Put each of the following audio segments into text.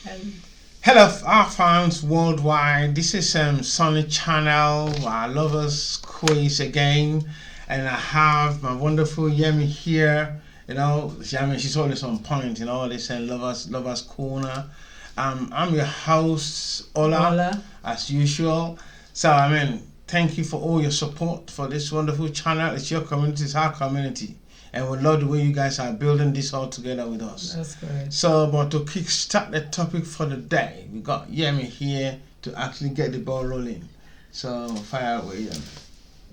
And Hello, our fans worldwide. This is Sunny Channel, our lovers quiz again, and I have my wonderful Yemi here. Yemi, she's always on point. They say lovers corner. I'm your host, Ola, as usual. So thank you for all your support for this wonderful channel. It's your community, it's our community. And we love the way you guys are building this all together with us. That's good. So, but to kickstart the topic for the day, we got Yemi here to actually get the ball rolling. So, fire away, Yemi.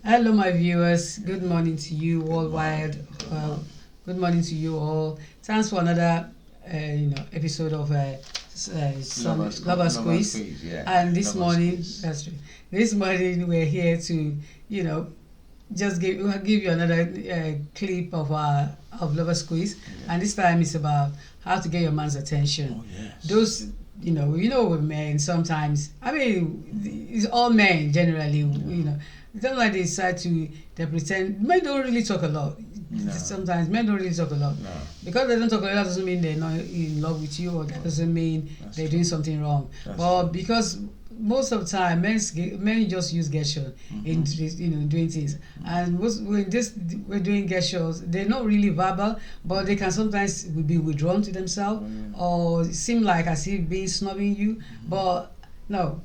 Hello, my viewers. Good morning to you worldwide. Good morning to you all. Thanks for another, episode of Lovers Quiz. Yeah. And this Lovers morning, Quiz. that's true. This morning we're here to, just give you another clip of Lovers Quiz, and this time it's about how to get your man's attention. Oh, yes. Those with men sometimes. It's all men generally. It's not like they decide they pretend. Men don't really talk a lot. No. Sometimes men don't really talk a lot. No. Because they don't talk a lot, that doesn't mean they're not in love with you, or that doesn't mean they're doing something wrong. But because most of the time men just use gesture in doing things, and when we're doing gestures, they're not really verbal, but they can sometimes be withdrawn to themselves or seem like as if being snubbing you. But no,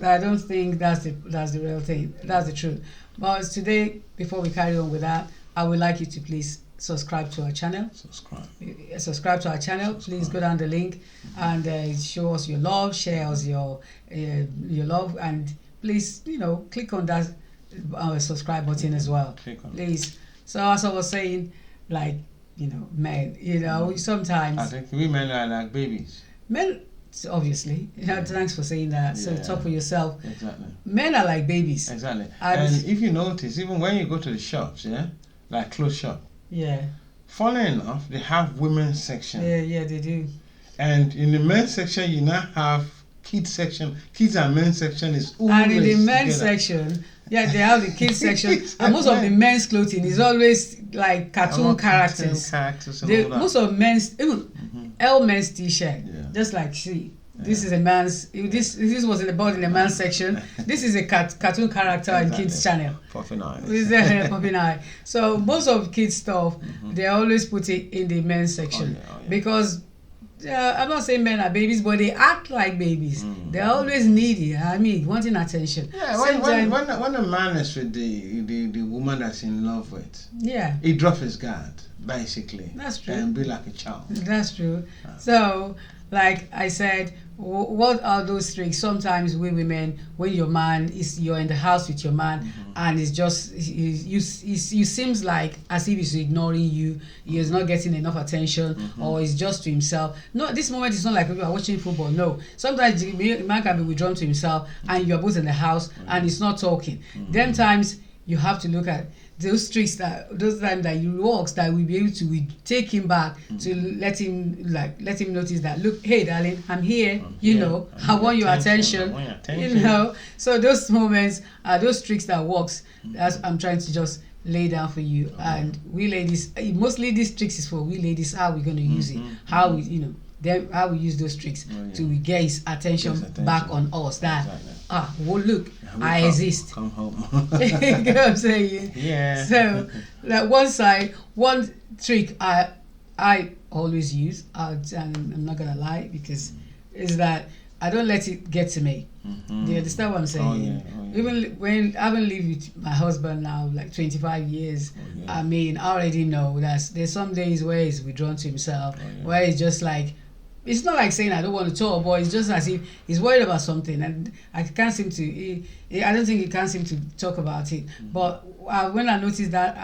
I don't think that's the real thing. That's the truth. But today, before we carry on with that, I would like you to please subscribe to our channel. Subscribe to our channel. Please go down the link and show us your love, share us your love, and please click on that subscribe button as well. Please. So as I was saying, men, sometimes I think women are like babies. Men, obviously. Thanks for saying that. So talk for yourself. Exactly. Men are like babies. Exactly. And if you notice, even when you go to the shops, like clothes shop. Yeah. Funny enough, they have women's section. Yeah, they do. And in the men's section, you now have kids section. Kids and men's section is always and in the men's together. section, they have the kids section, and most of the men's clothing is always like cartoon characters. Most of men's, even L men's t-shirt, just like this is a man's. This was in the man's section. This is a cartoon character in kids channel. Puffin eye. Puffin eye. So most of kids stuff, they always put it in the men's section because I'm not saying men are babies, but they act like babies. They're always needy. Wanting attention. Yeah, when a man is with the woman that's in love with, he drops his guard basically. That's true. And be like a child. That's true. So, like I said, what are those tricks? Sometimes we women, when you're in the house with your man, and it's just you seems like as if he's ignoring you, he's not getting enough attention, or he's just to himself. No, this moment is not like we are watching football. No, sometimes the man can be withdrawn to himself, and you're both in the house, and he's not talking. Them times you have to look at those tricks those times that you works that will be able to take him back to let him notice that, look, hey darling, I'm here, I want your attention. So those moments are those tricks that works. That's I'm trying to just lay down for you. And we ladies, mostly these tricks is for we ladies, how we're going to use it, how we how we use those tricks to get his attention back on us. That look, I exist. Come home. You know what I'm saying? Yeah. So that one trick I always use, and I'm not gonna lie, because is that I don't let it get to me. Do you understand what I'm saying? Even when I haven't lived with my husband now like 25 years, I already know that there's some days where he's withdrawn to himself, where it's just like, it's not like saying I don't want to talk, but it's just as if he's worried about something, and I can't seem to. I don't think he can't seem to talk about it. But when I noticed that,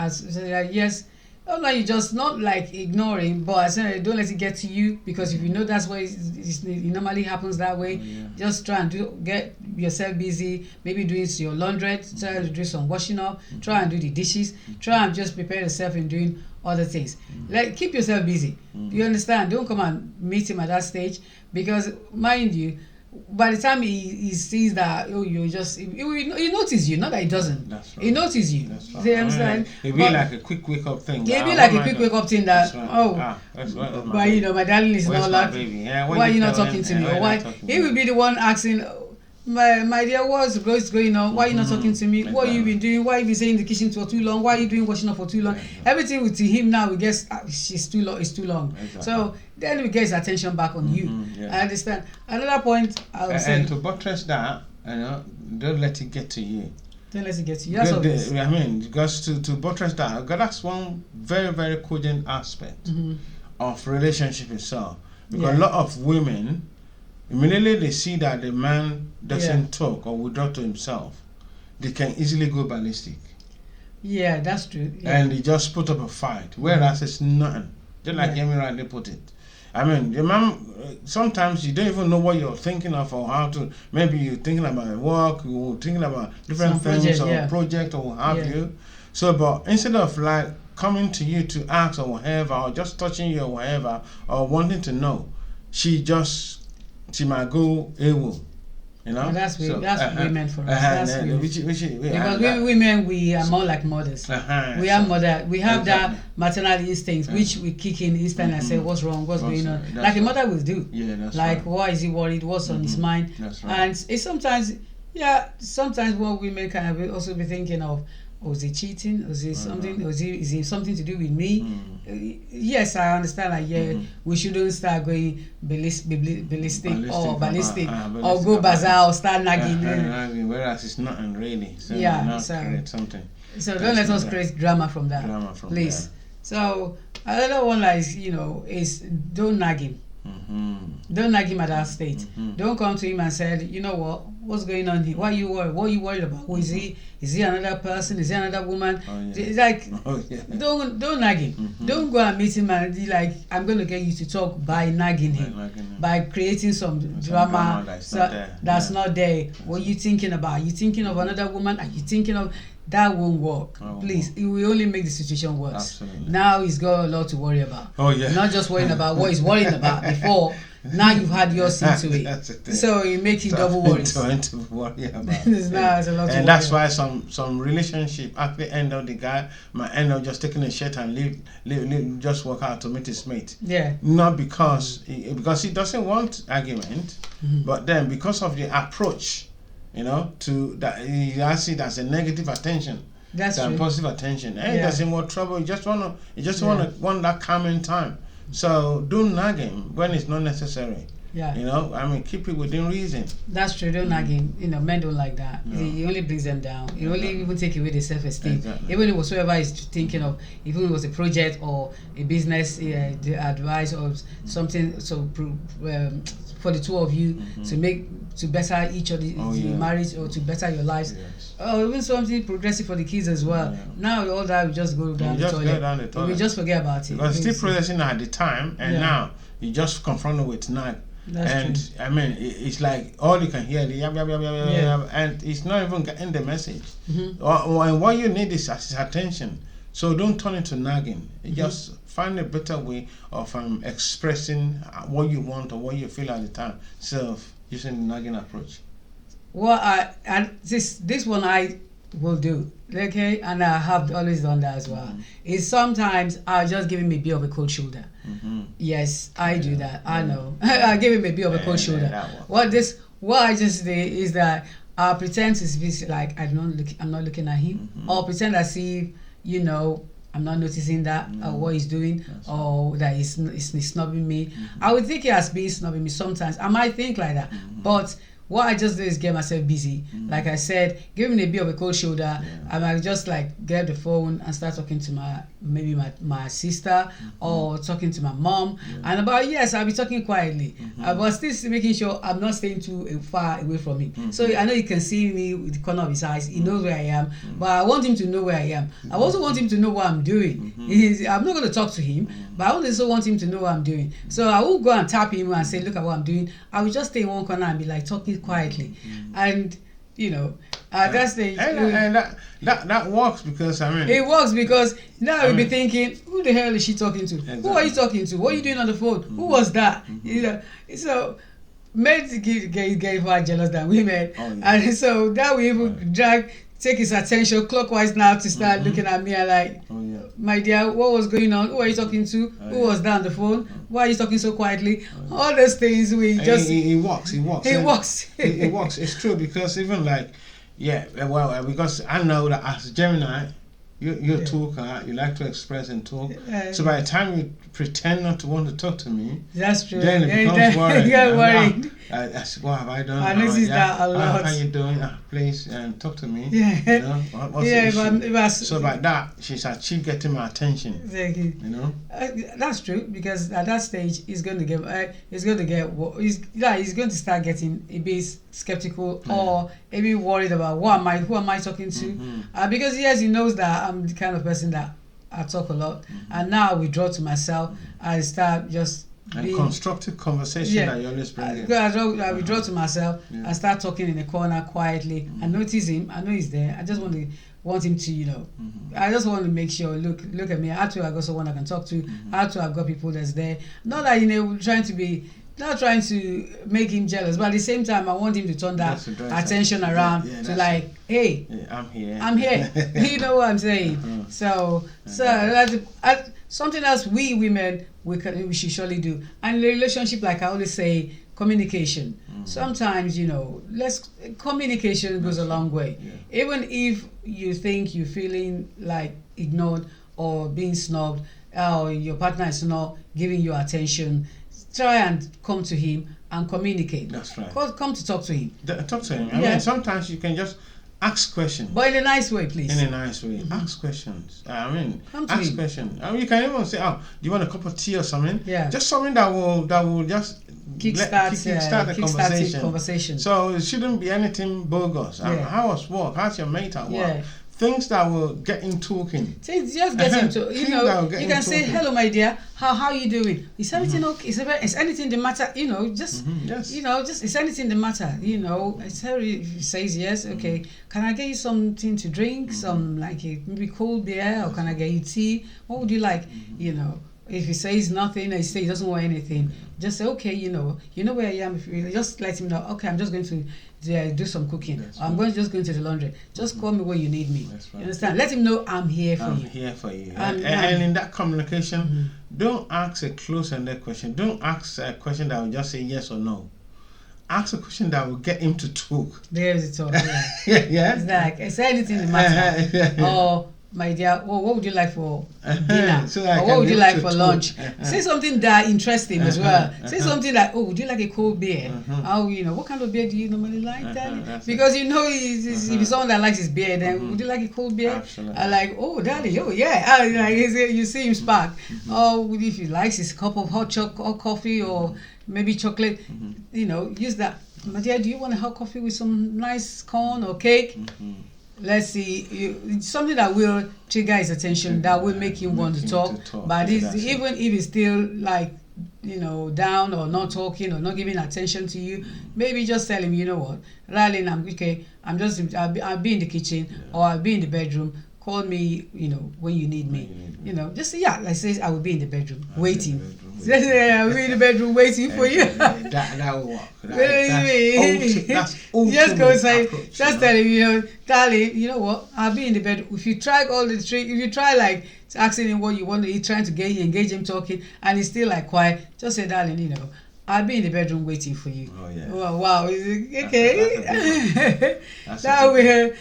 yes, not like you just not like ignoring, but I said don't let it get to you, because if you know that's why it normally happens that way, just try and get yourself busy. Maybe doing your laundry, try to do some washing up, try and do the dishes, try and just prepare yourself in doing other things. Keep yourself busy. You understand? Don't come and meet him at that stage, because mind you, by the time he sees that, oh, you just he notice you, not that he doesn't. That's right. He notice you. That's right. Do you understand? It'd be like a quick wake up thing. It'd be like a quick wake up thing that, that's right. but you know, my darling is Where's not my like, baby? Yeah, why are you not talking to me? Or why he will be the one asking, my dear, what's going on? Why are you not talking to me? What you been doing? Why you been staying in the kitchen for too long? Why are you doing washing up for too long? Everything with him now, we guess she's too long. It's too long. Exactly. So then we get his attention back on you. I understand. Another point I would say. And to buttress that, you know, don't let it get to you. Don't let it get to you. That's obvious. I mean, because to buttress that, that's one very, very cogent aspect of relationship itself. Because a lot of women, immediately they see that the man doesn't talk or withdraw to himself, they can easily go ballistic. Yeah, that's true. Yeah. And they just put up a fight, whereas it's nothing. Just like Amy rightly put it. I mean, the man, sometimes you don't even know what you're thinking of or how to. Maybe you're thinking about work, you're thinking about different things or project or what have you. So, but instead of like coming to you to ask or whatever, or just touching you or whatever, or wanting to know, she might go AWOL. You know, that's women for us. That's because women, we are more like mothers. We are mother. We have that maternal instinct, which we kick in instantly and say, "What's wrong? What's going on?" Like a mother will do. Yeah, that's like, why is he worried? What's on his mind? That's right. And it's sometimes what women can also be thinking of. Oh, is he cheating? Is it something? Is it something to do with me? Yes, I understand. Like, we shouldn't start going ballistic or go bazaar or start nagging. Whereas it's nothing really. So create something. So don't let us create drama from that, please. So another one is don't nag him. Don't nag him at that state. Don't come to him and say, you know what's going on here? Why are you worried? What are you worried about? Who is he? Is he another person? Is he another woman? It's like, don't nag him. Don't go and meet him and be like, I'm going to get you to talk by nagging him, by creating some drama that's not there. What are you thinking about? Are you thinking of another woman? Are you thinking of... That won't work. Please, it will only make the situation worse. Absolutely. Now he's got a lot to worry about. Not just worrying about what he's worrying about before. Now you've had your seat to it. So it makes you double worries. To worry about. There's a lot and that's why some relationship at the end of the guy might end up just taking a shirt and leave just walk out to meet his mate. Yeah. Not because he doesn't want argument, but then because of the approach. You know, to that he has it as a negative attention. That's true. Positive attention. And he doesn't want trouble. You just want that calming time. So don't nag him when it's not necessary. Yeah. You know, I mean, keep it within reason. That's true. Don't nag him. You know, men don't like that. No. It only brings them down. It only even take away the self-esteem. Exactly. Even whatsoever is thinking of, even if it was a project or a business, the advice or something. So for the two of you to better each other marriage or to better your lives, or even something progressive for the kids as well. Now all that we just go down the toilet. We just forget about it. Because it's still progressing at the time, and now you just confronted with nag. That's true. I mean, it's like all you can hear the and it's not even getting the message. And what you need is his attention. So don't turn it to nagging. Just find a better way of expressing what you want or what you feel at the time. So using the nagging approach. Well, this one I will do. Okay, and I have always done that as well. Is sometimes I'll just give him a bit of a cold shoulder. Yes, I do that. I know. I give him a bit of a cold shoulder. What I just do is that I'll pretend to be like I'm not looking at him, or pretend as if I'm not noticing that or what he's doing, or that he's snubbing me. I would think he has been snubbing me sometimes. I might think like that, but what I just do is get myself busy. Like I said, give him a bit of a cold shoulder. I might just like get the phone and start talking to my sister or talking to my mom. And I'll be talking quietly, but still making sure I'm not staying too far away from him. So I know he can see me with the corner of his eyes. He knows where I am, but I want him to know where I am. I also want him to know what I'm doing. I'm not going to talk to him, but I also want him to know what I'm doing. So I won't go and tap him and say, look at what I'm doing. I will just stay in one corner and be like talking quietly. And that's the and that works because it works because now you'll be thinking, who the hell is she talking to? Exactly. Who are you talking to? What are you doing on the phone? Who was that? So men get far jealous than women, Oh, yeah. and so that will even take his attention clockwise now to start looking at me and like, Oh, yeah. my dear, what was going on? Who are you talking to? Who was there on the phone? Why are you talking so quietly? All those things we just He walks. he walks. He walks. It's true, because even like, yeah, well, because I know that as Gemini, you're a talker. You like to express and talk. So by the time you pretend not to want to talk to me, That's true. then it becomes worrying. You get worried. I said, what have I done? I noticed that a lot. How you doing? Please talk to me. Yeah. You know, what's the issue? But So by that, she's achieved getting my attention. exactly. You know. That's true, because at that stage he's going to get he's going to start getting a bit skeptical or maybe worried about who am I talking to, because yes, he knows that I'm the kind of person that I talk a lot, and now I withdraw to myself. I start just And constructive conversation that you always bring in. I withdraw to myself. I start talking in the corner quietly. I notice him. I know he's there. I just want him to, I just want to make sure, look at me. I got someone I can talk to. I've got people that's there. Not that, not trying to make him jealous, but at the same time, I want him to turn that attention around to like, hey, I'm here. You know what I'm saying? So that's something else we women, we should surely do. And in a relationship, like I always say, communication. Sometimes, communication goes a long way. Even if you think you're feeling like ignored or being snubbed, or your partner is not giving you attention, try and come to him and communicate. That's right. Come to talk to him. Talk to him. I mean, sometimes you can just ask questions. But in a nice way, please. In a nice way. Ask questions. Ask questions. You can even say, do you want a cup of tea or something? Yeah. Just something that will just kickstart the conversation. So it shouldn't be anything bogus. How was work? How's your mate at work? Yeah. Things that will get him talking. Just get him to, you can say, hello, my dear, how you doing? Is everything okay? Is anything the matter? Just is anything the matter? If he says yes, okay. Can I get you something to drink? Some like maybe cold beer, or can I get you tea? What would you like? If he says nothing, he says he doesn't want anything, just say, okay, you know where I am. If you just let him know, okay, I'm just going to do some cooking. I'm just going to the laundry. Just call me when you need me. Right. You understand? Let him know I'm here for you. I'm here for you. And in that communication, don't ask a close-ended question. Don't ask a question that will just say yes or no. Ask a question that will get him to talk. There's the talk. Yeah. It's like, is there anything in the matter? Or, my dear, what would you like for dinner? Or what would you like for lunch? Say something that interesting as well. Say something like, would you like a cold beer? What kind of beer do you normally like, darling? Because if it's someone that likes his beer, then would you like a cold beer? Absolutely. Like, darling, yeah. You see him spark. Or if he likes his cup of hot coffee or maybe chocolate, use that. My dear, do you want a hot coffee with some nice corn or cake? Let's see, something that will trigger his attention, that will make him want to talk. But even if he's still like, down or not talking or not giving attention to you, maybe just tell him, you know what, darling, I'll be in the kitchen or I'll be in the bedroom. Call me, when you need me. Just like say, I will be in the bedroom waiting. I will be in the bedroom waiting for you. That will work. That's just go say, just tell him, darling, you know what? I'll be in the bedroom. If you try all the tricks, if you try like asking him what you want to eat, trying to engage him talking, and he's still like quiet, just say, darling, I'll be in the bedroom waiting for you. Oh yeah. Wow. Is it okay? That will.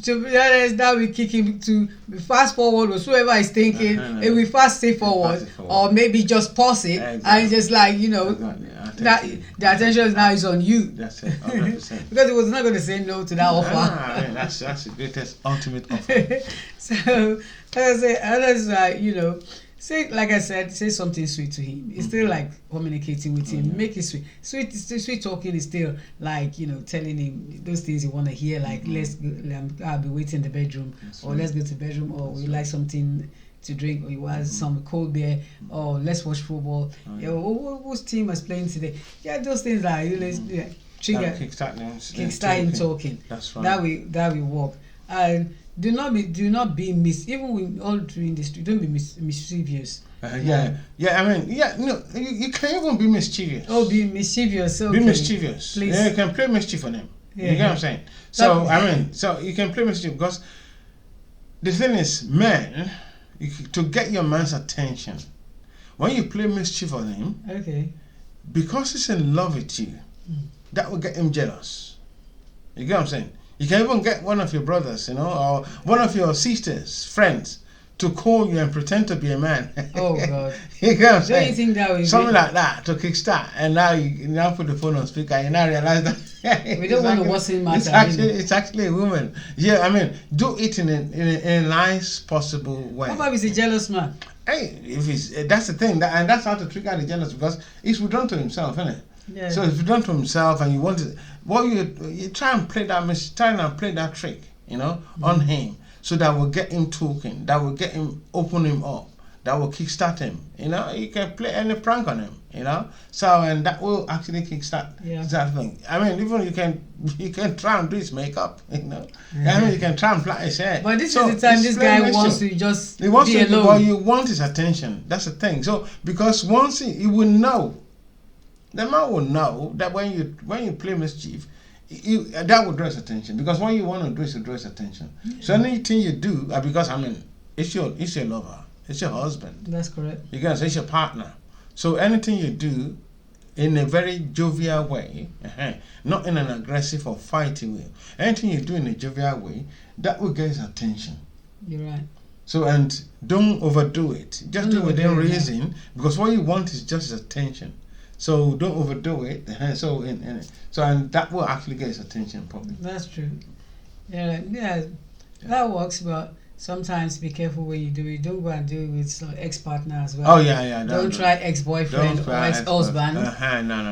To be honest, that will kick him to fast forward, or whoever is thinking, it will fast stay forward, or maybe just pause it, and just like that the attention now is on you. That's it, 100%. Because he was not going to say no to that offer. That's the greatest ultimate offer. So others say, like I said, say something sweet to him. It's still like communicating with him. Make it sweet. Sweet talking is still like, telling him those things you want to hear, like, let's go, I'll be waiting in the bedroom, or let's go to the bedroom, or we like something to drink, or you want some cold beer, or let's watch football. Whose team is playing today? Yeah, those things are trigger, kickstart him talking. That's right. That will work. And do not be even with all doing this, don't be mischievous. Yeah. I mean, no, you can even be mischievous. Oh, be mischievous. Okay. Be mischievous. Please. Yeah, you can play mischief on him. Yeah. You get what I'm saying? So I mean, so you can play mischief because the thing is, men, to get your man's attention, when you play mischief on him, okay, because he's in love with you, that will get him jealous. You get what I'm saying? You can even get one of your brothers, or one of your sisters, friends, to call you and pretend to be a man. Oh God! You get what I'm saying? Don't you think that would something like that to kickstart, and now you now put the phone on speaker, and you now realize that we don't want to worsen matter. It's actually a woman. Yeah, I mean, do it in a nice possible way. What about if he's a jealous man? Hey, if he's that's the thing, and that's how to trigger the jealous, because he's withdrawn to himself, isn't it? Yeah. So if you've done to himself and you want to, you try and play that trick, on him, so that will get him talking, that will get him, open him up, that will kickstart him. You can play any prank on him, so, and that will actually kickstart that thing. I mean, even you can try and do his makeup, I mean, you can try and plait his hair. But this is the time this guy wants to just be alone. Well, you want his attention. That's the thing. So because once he will know. The man will know that when you play mischief, that will draw his attention, because what you want to do is to draw his attention. So anything you do, because I mean, it's your lover, it's your husband. That's correct. Because it's your partner. So anything you do in a very jovial way, not in an aggressive or fighty way. Anything you do in a jovial way, that will get his attention. You're right. So, and don't overdo it. Just do it within reason, because what you want is just his attention. So don't overdo it. So and that will actually get his attention probably. That's true. Yeah, that works. But sometimes be careful when you do it. Don't go and do it with ex-partner as well. Oh yeah. Don't try ex-boyfriend or ex-husband. No.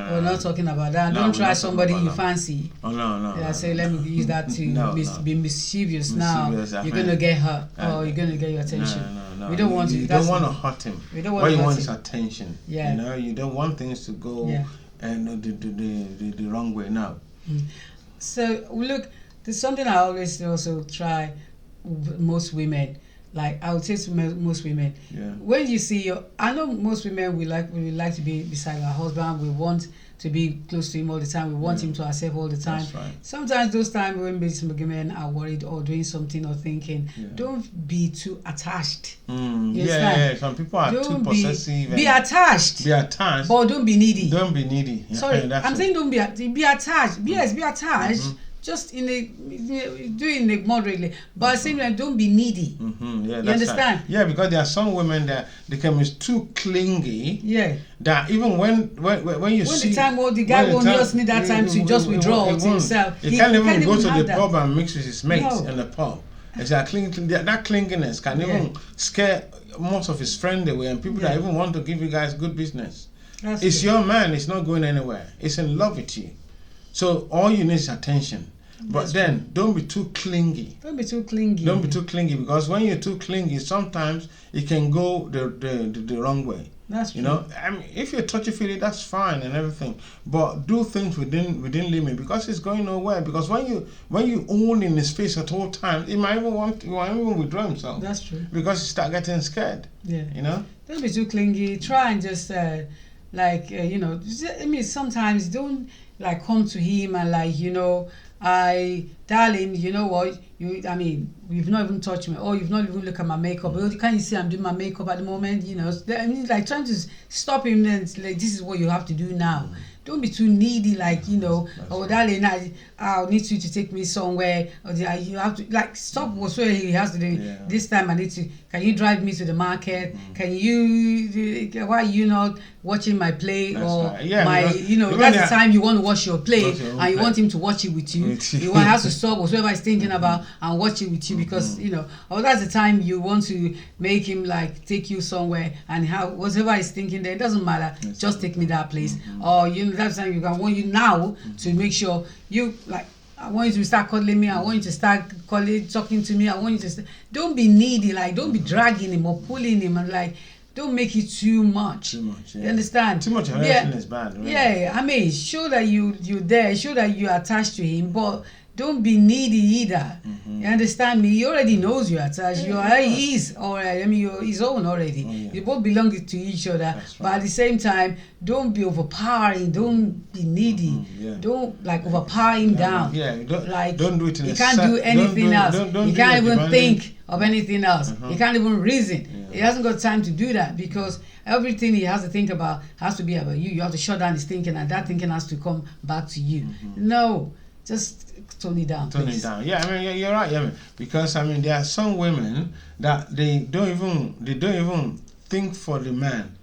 We're not talking about that. Don't try somebody you fancy. Oh no. Yeah, say let me use that to be mischievous. Now you're gonna get hurt or you're gonna get your attention. No. We don't want to. You don't want to hurt him. We don't want what to you hurt want him. is attention. Yeah. You don't want things to go and the wrong way now. So look, there's something I always also try with most women. Like I would say to most women, when you see I know most women we like to be beside our husband. We want to be close to him all the time. We want him to accept all the time. That's right. Sometimes those times when some women are worried or doing something or thinking, don't be too attached. Some people are too possessive. Be attached. Be attached. But don't be needy. Don't be needy. Sorry, I'm saying don't be attached. Yes, be attached. Just do it moderately, but at the same time, don't be needy. Yeah, you understand? Right. Yeah, because there are some women that they can be too clingy. Yeah. That even when you see the guy won't just need that time to just withdraw to himself. He can't even go to the pub and mix with his mates in the pub. Exactly. That clinginess can even scare most of his friends away, and people that even want to give you guys good business. It's your man. It's not going anywhere. It's in love with you. So all you need is attention. But then, don't be too clingy. Don't be too clingy. Don't be too clingy, because when you're too clingy, sometimes it can go the wrong way. That's true. I mean, if you're touchy-feely, that's fine and everything. But do things within limit, because it's going nowhere. Because when you own in his face at all times, he might even withdraw himself. That's true. Because he start getting scared. Yeah. Don't be too clingy. Try and just sometimes don't come to him and darling, you know what? You've not even touched me, or you've not even looked at my makeup. Can't you see I'm doing my makeup at the moment? Trying to stop him and this is what you have to do now. Don't be too needy, darling, I'll need you to take me somewhere, or you have to stop whatsoever he has to do. Yeah. This time I need to. Can you drive me to the market? Can you? Why are you not watching my play that's that's the time you want to watch your play, and you want him to watch it with you. You want has to stop whatever he's thinking about and watch it with you, because or that's the time you want to make him take you somewhere, and whatever he's thinking there, it doesn't matter. Just take me that place, or that's the time want you now to make sure you I want you to start calling me. I want you to start talking to me. I want you to don't be needy. Don't be dragging him or pulling him, and don't make it too much. Too much. Yeah. You understand? Too much harassment is bad. Right? Yeah. Show that you're there. Show that you're attached to him, but don't be needy either. You understand me? He already knows you are attached. He is already. I mean, you're his own already. You both belong to each other. That's but at the same time, don't be overpowering. Don't be needy. Don't like overpower him down. Don't do it in he can't do anything else. He can't even think of anything else. He can't even reason. He hasn't got time to do that, because everything he has to think about has to be about you. You have to shut down his thinking, and that thinking has to come back to you. No, just tone it down. Tone it down. Yeah, I mean, you're right. Yeah, because I mean, there are some women that they don't even think for the man.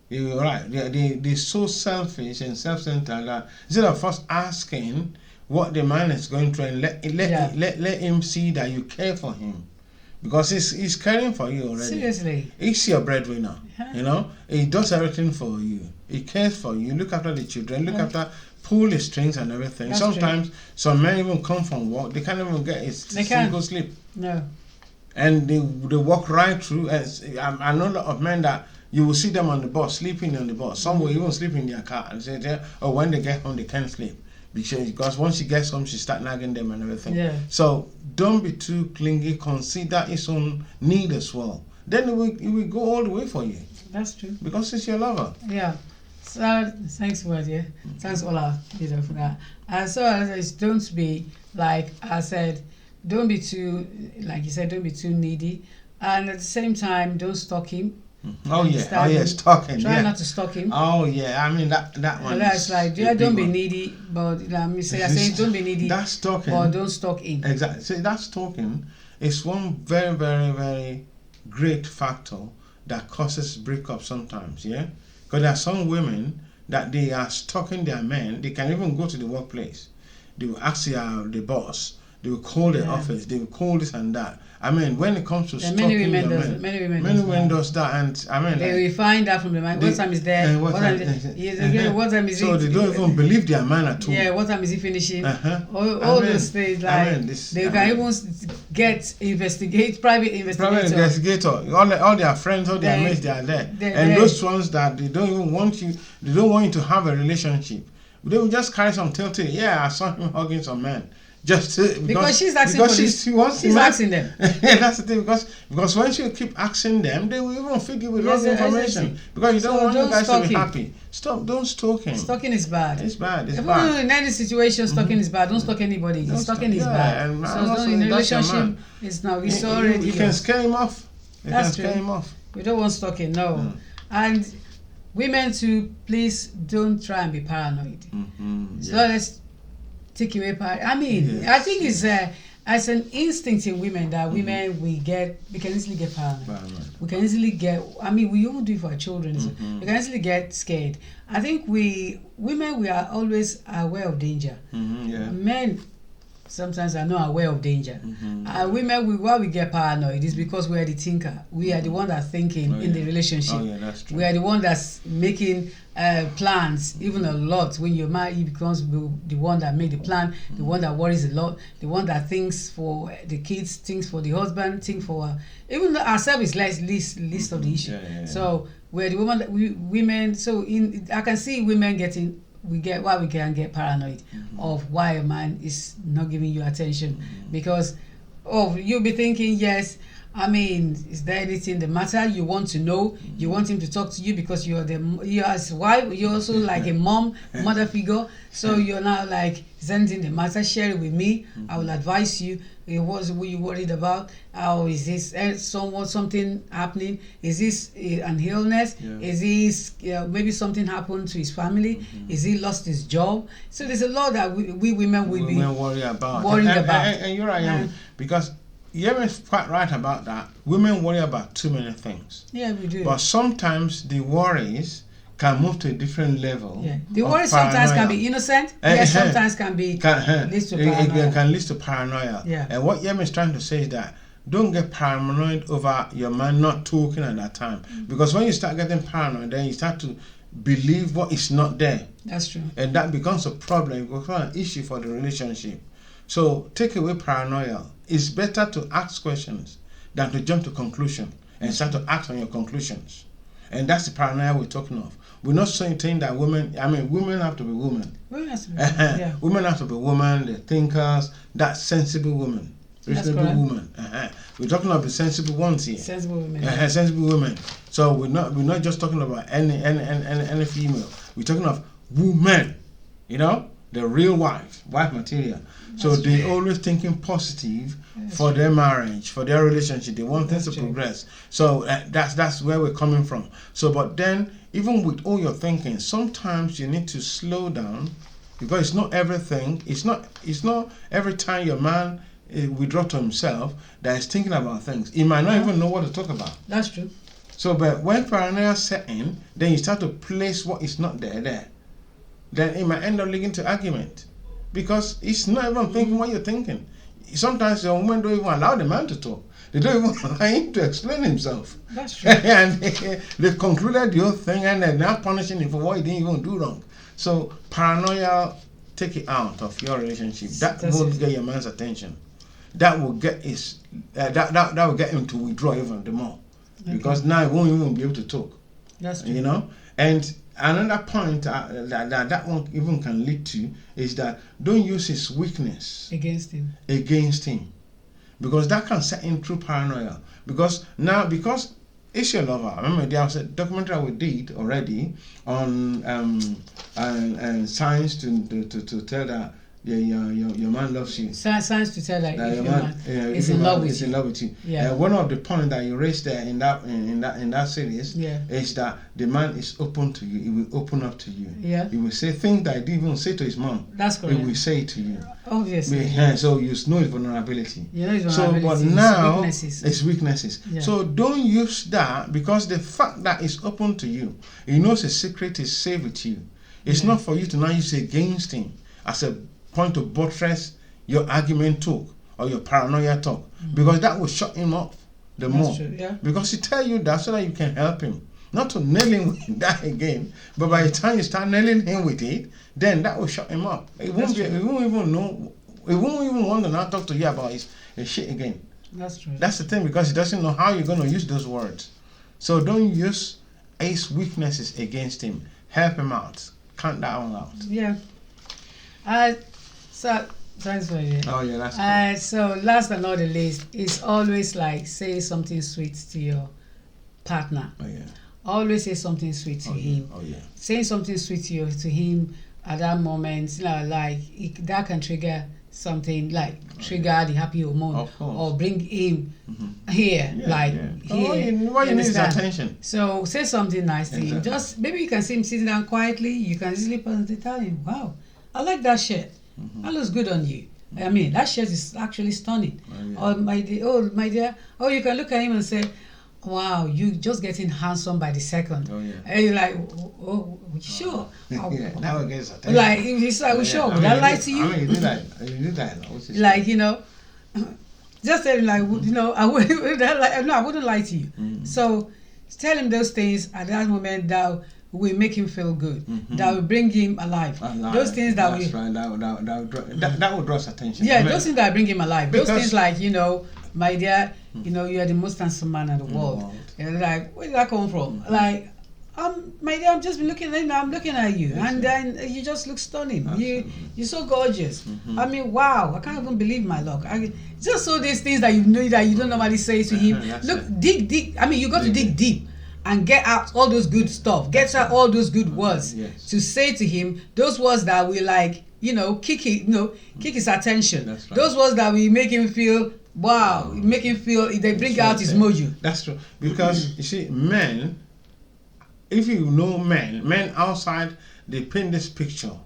You're right. They're so selfish and self-centered that instead of first asking what the man is going through and let him see that you care for him. Because he's caring for you already. Seriously. He's your breadwinner. You know, he does everything for you. He cares for you. Look after the children. Look after, pull the strings and everything. That's Sometimes true. some men even come from work. They can't even get a single sleep. No. And they walk right through. I know a lot of men that you will see them on the bus, sleeping on the bus. Some will even sleep in their car and say, oh, when they get home, they can't sleep. Because once she gets home, she start nagging them and everything. So don't be too clingy. Consider his own need as well. Then it will go all the way for you. That's true. Because it's your lover. Yeah. So thanks for that. Thanks Ola, for that. And so don't be, like I said, don't be too, like you said, don't be too needy. And at the same time, don't stalk him. Stalking. Try not to stalk him. Oh yeah, I mean that one. That's like don't be needy, but let me say, I say don't be needy. That's stalking. But don't stalk him. Exactly. See, that's stalking is one very, very, very great factor that causes breakup sometimes. Yeah, because there are some women that they are stalking their men. They can even go to the workplace. They will ask the boss. They will call the office. They will call this and that. I mean, when it comes to stalking many women does that, and I mean, they will find out from the man. What time is there? What time is so they don't even believe their man at all. Yeah, what time is he finishing? All those things, like they can even get private investigator. All their friends, all their mates, they are there. And those ones that they don't even want you, they don't want you to have a relationship. They will just carry some telltale. Yeah, I saw him hugging some men. Because she's asking she's asking them. Yeah, that's the thing. Because once you keep asking them, they will even feed you with wrong information. Because you don't want you guys to be happy. Don't stalk him. Stalking is bad. It's bad. It's Even bad. in any situation, stalking is bad. Don't stalk anybody. Stalking is bad. And so in a relationship, it's already. You can scare him off. That's true. We don't want stalking, no. And women too, please don't try and be paranoid. So let's take away I mean, I think it's as an instinct in women that women we can easily get paranoid. We can easily get, I mean, we all do it for our children. We can easily get scared. I think women we are always aware of danger. Men sometimes are not aware of danger. Women, why we get paranoid is because we are the thinker. We are the one that's thinking in the relationship. That's true. We are the one that's making plans, even a lot. When you're married, he becomes the one that made the plan, the one that worries a lot, the one that thinks for the kids, thinks for the husband, thinks for even ourselves is least of the issue. So we're the woman that women. So I can see women getting. We can get paranoid of why a man is not giving you attention, because you'll be thinking, yes, I mean, is there anything the matter you want to know? You want him to talk to you because you're his wife. You're also like a mother figure. So you're now like, is anything the matter? Share it with me. I will advise you. What you worried about? How is this something happening? Is this an illness? Is this maybe something happened to his family? Is he lost his job? So there's a lot that we women will be worried about. And you're right, because you're quite right about that. Women worry about too many things. Yeah, we do. But sometimes the worries can move to a different level. The worry sometimes can be innocent. Sometimes can be lead to paranoia. It can lead to paranoia. And what Yemi is trying to say is that don't get paranoid over your man not talking at that time. Because when you start getting paranoid, then you start to believe what is not there. That's true. And that becomes a problem. It becomes an issue for the relationship. So take away paranoia. It's better to ask questions than to jump to conclusion and start to act on your conclusions. And that's the paranoia we're talking of. We're not saying that women. I mean, women have to be women. Women have to be yeah. Women have to be women. They're thinkers. That's sensible women. Reasonable women. We're talking about the sensible ones here. Sensible women. Sensible women. So we're not just talking about any female. We're talking of women. You know, the real wife material. So they're always thinking positive for their marriage, for their relationship. They want things to progress. So that's where we're coming from. So, but then even with all your thinking, sometimes you need to slow down, because it's not everything. It's not every time your man withdraw to himself that is thinking about things. He might not even know what to talk about. That's true. So, but when paranoia set in, then you start to place what is not there. Then it might end up leading to argument, because he's not even thinking what you're thinking. Sometimes the women don't even allow the man to talk. They don't even allow him to explain himself. That's true. And they concluded the whole thing, and they're now punishing him for what he didn't even do wrong. So paranoia, take it out of your relationship. That will get your man's attention. That will get that will get him to withdraw even the more, because now he won't even be able to talk. That's true. You know, and another point that one even can lead to is that don't use his weakness against him, because that can set in through paranoia. Because it's your lover. I remember there was a documentary we did already on and signs to tell that your man loves you. Signs to tell that if your man is in love with you. Yeah. One of the points that you raised there in that series is that the man is open to you. He will open up to you. Yeah. He will say things that he didn't even say to his mom. That's correct. He will say it to you. Obviously. So you know his vulnerability. You know his vulnerability. So, but now it's weaknesses. Yeah. So don't use that, because the fact that it's open to you, he knows his secret is safe with you. It's not for you to now use it against him as a point to buttress your argument talk or your paranoia talk, because that will shut him up the more. True, yeah. Because he tell you that so that you can help him, not to nail him with that again. But by the time you start nailing him with it, then that will shut him up. He won't even know. He won't even want to now talk to you about his shit again. That's true. That's the thing, because he doesn't know how you're going to use those words. So don't use his weaknesses against him. Help him out. Count that one out. Yeah. So thanks for it. Oh yeah, that's cool. So last but not the least, it's always like say something sweet to your partner. Oh yeah. Always say something sweet to him. Oh yeah. Saying something sweet to him at that moment, that can trigger something, trigger the happy hormone, or bring him here, here. What you need is attention. So say something nice to him. Just maybe you can see him sitting down quietly. You can easily tell him, "Wow, I like that shirt. That looks good on you. I mean, that shirt is actually stunning." Or my dear, you can look at him and say, "Wow, you just getting handsome by the second." And you're like, "Oh, sure." Now it gets attention. Like, if he's like, "Sure, would I lie to you?" I mean, you do that. Just tell him I wouldn't lie to you. So tell him those things at that moment that will make him feel good, that will bring him alive. Those things that that will draw his attention. Yeah, those things that bring him alive. Those things my dear, you are the most handsome man in the world. And like, where did that come from? Like, my dear, I'm just looking at you, and then you just look stunning. You're so gorgeous. I mean, wow, I can't even believe my luck. Just so these things that you know that you don't normally say to him. Look, dig deep. I mean, you got to dig deep and get out all those good stuff. Get out all those good words to say to him. Those words that will kick his attention. That's right. Those words that will make him feel wow, make him feel they bring out his mojo. That's true. Because you see, men, if you know men outside, they paint this picture,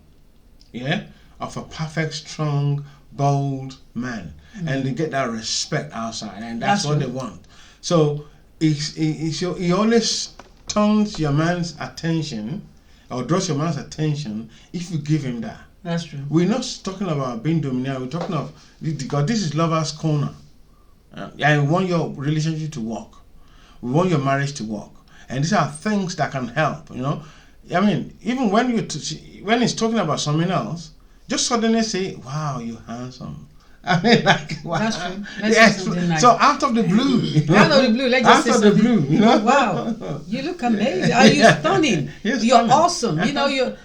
of a perfect, strong, bold man, and they get that respect outside, and that's what they want. So he always turns your man's attention, or draws your man's attention, if you give him that. That's true. We're not talking about being dominant. We're talking of, because this is lover's corner. And we want your relationship to work. We want your marriage to work. And these are things that can help, I mean, even when he's talking about something else, just suddenly say, "Wow, you're handsome. I mean, like, wow. That's true. Let's do something nice. So out of the blue, you know? Out of the blue, let's just say out of the something. blue, you know? Wow, you look amazing. Are you stunning? You're stunning. awesome. You know, you're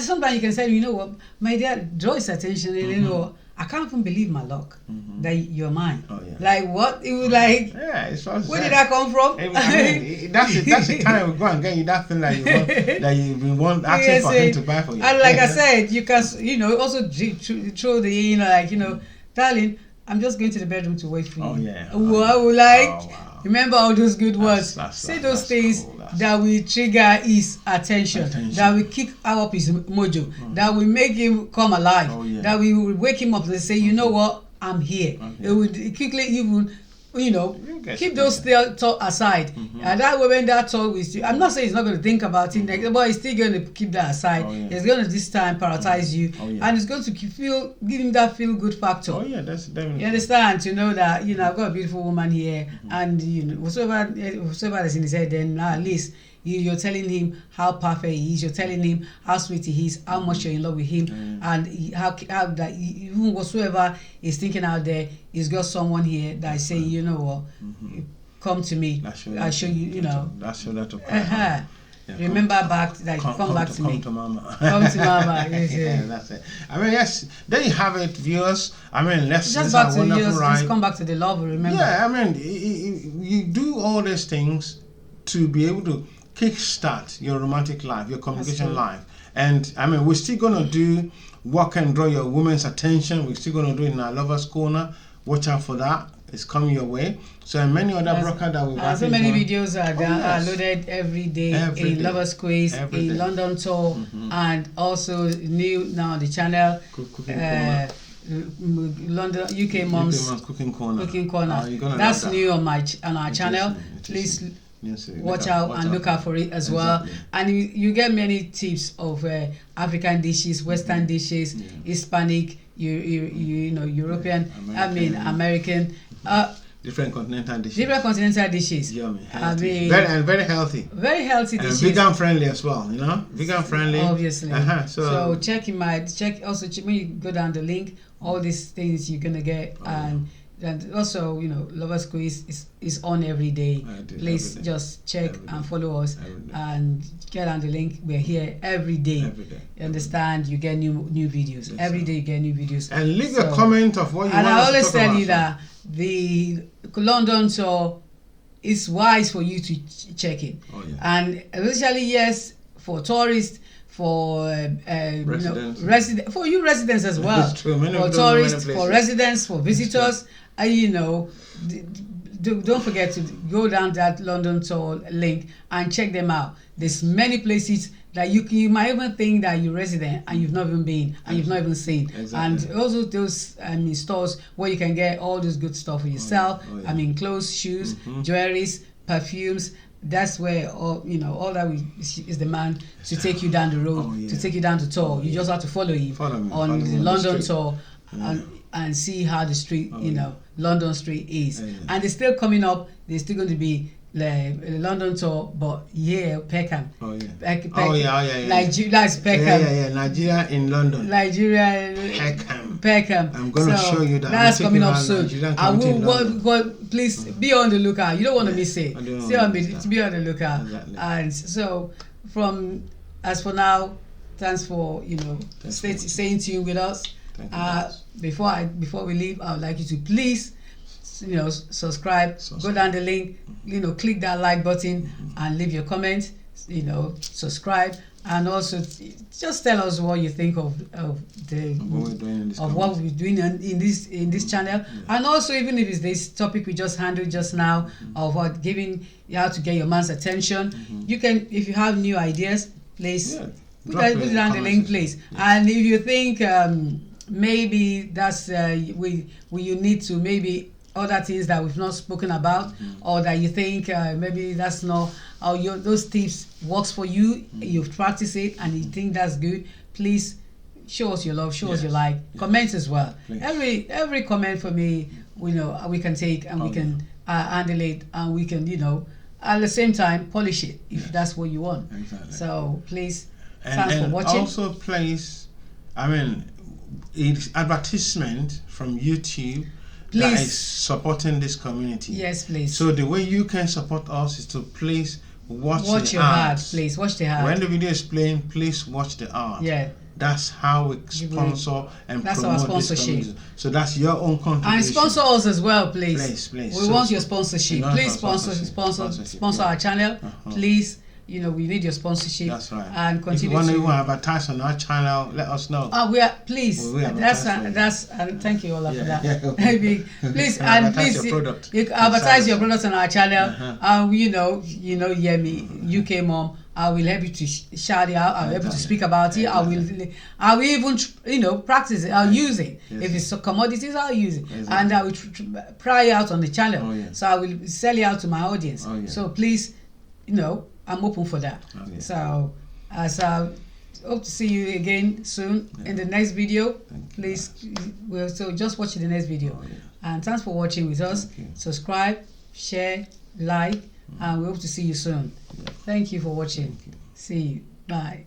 sometimes you can say, you know what, my dear, draw his attention. You know, I can't even believe my luck that you're mine. Oh, yeah. Like what? It was like, yeah, it's what where did that come from? I mean, that's the time we go and get you that thing that you want, that you've been asking for him to buy for you. And like I said, you can, you know, also throw the, you know, like, you know, darling, I'm just going to the bedroom to wait for you. Oh yeah. Wow, like, wow. remember all those good words. Say those things cool. That will trigger his attention. That will kick up his mojo. That will make him come alive. Oh, yeah. That will wake him up and say, you know what, I'm here. It would quickly even, you know, keep those thoughts aside. And that way, when that thought with you, I'm not saying he's not going to think about it, but he's still going to keep that aside. Oh, yeah. He's going to this time prioritize you, and it's going to give him that feel good factor. Oh yeah, that's definitely. You understand? To know that, you know, I've got a beautiful woman here, and you know, whatsoever that's in his head, then at least you're telling him how perfect he is. You're telling him how sweet he is, how much you're in love with him, and how that even whatsoever is thinking out there, he's got someone here that is saying, you know what, come to me. I'll show you. You know. That's your letter. Yeah, remember back that come back to me. Come to mama. Come to mama. Yes, yeah, that's it. I mean, yes. There you have it, viewers. I mean, let's just back to just come back to the love. Remember. Yeah, I mean, you do all these things to be able to kickstart your romantic life, your communication life. And I mean, we're still gonna do what can draw your woman's attention. We're still gonna do it in our lovers corner. Watch out for that. It's coming your way. So and many other brokers that we've so many videos are loaded every day in Lovers Quiz, in London tour, and also new now on the channel. London UK Moms Cooking Corner. That's new on our channel. Please watch out and look out for it as well. And you get many tips of African dishes, Western dishes, Hispanic, you know, European, American, different continental dishes. Yummy, healthy. Very healthy. Very healthy dishes. And vegan friendly as well, you know? Vegan friendly. Obviously. So check when you go down the link, all these things you're gonna get, and also, you know, Lovers Quiz is on every day. Please just check and follow us and get on the link. We're here every day. You understand? You get new videos. Every day you get new videos. And leave a comment of what you want. And I always tell you that the London tour is wise for you to check it. And especially, yes, for tourists, for residents, for you residents as well. For tourists, for residents, for visitors. You know, don't forget to go down that London tour link and check them out. There's many places that you might even think that you're resident and you've not even been and you've not even seen. And also those stores where you can get all this good stuff for yourself. I mean, clothes, shoes, jewelries, perfumes. That's where all that is the man to take you down the road, to take you down the tour. You just have to follow him on the London tour and see how the street, London street is. And they're still coming up. They're still going to be London tour, but Peckham. Nigeria's Peckham. Nigeria in London. Nigeria Peckham. I'm gonna show you that. That's coming up soon. I will. Please be on the lookout. You don't want to miss it. Be on the lookout. And so, as for now, thanks for staying tuned with us. Before we leave, I would like you to please subscribe, go down the link, click that like button and leave your comment, subscribe, and also just tell us what you think of what we're doing in this channel. And also, even if it's this topic we just handled just now of giving you how to get your man's attention, you can, if you have new ideas, please put it down the link, please. And if you think maybe that's you need to maybe other things that we've not spoken about, or that you think maybe that's not how those tips works for you, you've practiced it and you think that's good, please show us your love, show us your like, comment as well. Every comment for me, we can take and we can handle it, and we can at the same time polish it if that's what you want. So please, thanks for watching. Also, please, it's advertisement from YouTube that Please. is supporting this community. Yes, please. So the way you can support us is to please watch the your ad, ads. please. Watch the ad. When the video is playing, please watch the ad. Yeah. That's how we sponsor and That's our promote this sponsorship. community. So that's your own contribution. And sponsor us as well, please. Please. We So- want your sponsorship. We want Please our sponsor yeah. our channel. Please, you know, we need your sponsorship. That's right. And If you continue want to to. even advertise on our channel, let us know. We are please. We advertise That's and thank you Ola for that. Yeah. Please And and advertise please your product. you can advertise your Service. products on our channel. Uh-huh. You know, Yemi, UK mom. I will help you to shout it out. I'll help you to speak about it. I will even practice it. I'll use it. Yes. If it's commodities, I'll use it, Exactly. and I will pry it out on the channel. Oh, yes. So I will sell it out to my audience. Oh, yes. So please, I'm open for that. Oh, yes. So as I hope to see you again soon in the next video. Please, so just watch the next video. Oh, yeah. And thanks for watching with us. Thank you. Subscribe, share, like, and we hope to see you soon. Yeah. Thank you for watching. Thank you. See you. Bye.